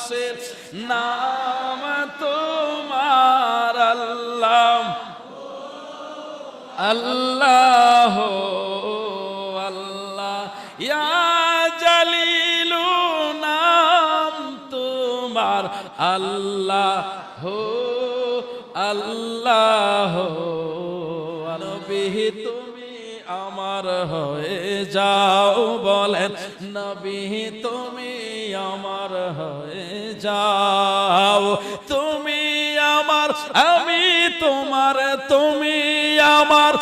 আরশের নাম তোমার আল্লাহ আল্লাহ আল্লাহ ইয়া জালিলু নাম তোমার আল্লাহ আল্লাহ নবী তুমি আমার হয়ে যাও বলেন নবী তুমি আমার হয়ে যাও তুমি আমার আমি তোমার তুমি আমার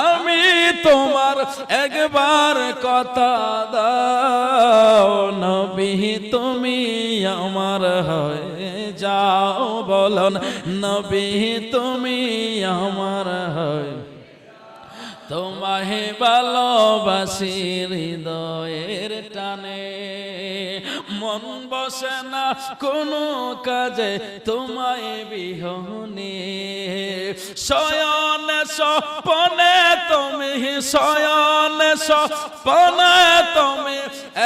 আমি তোমার একবার কথা দাও নবী তুমি আমার হয়ে যাও বলুন নবী তুমি আমার হয়ে তোমায় ভালোবাসি হৃদয়ের টানে মন বসে না কোনো কাজে তোমায় বিহনে শয়নে স্বপ্নে তুমি শয়নে স্বপ্নে তুমি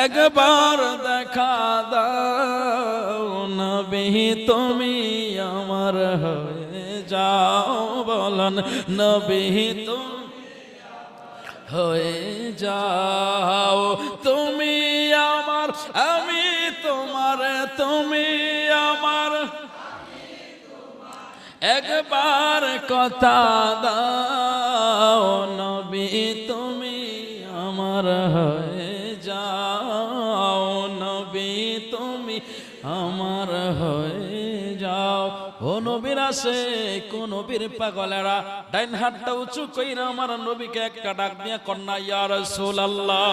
একবার দেখা দাও নবী তুমি আমার হয়ে যাও বলুন নবী তুমি হয়ে যাও তুমি আমার আমি তোমার তুমি আমার একবার কথা দাও নবী তুমি আমার হয়ে যাও নবী তুমি আমার হয়ে যাও ও নবীর আসে কোন নবীর পাগলেরা ডাইন হাতটা উঁচু কইরা আমার নবীকে একটা ডাক দিয়া কন্যা ইয়া রাসূলুল্লাহ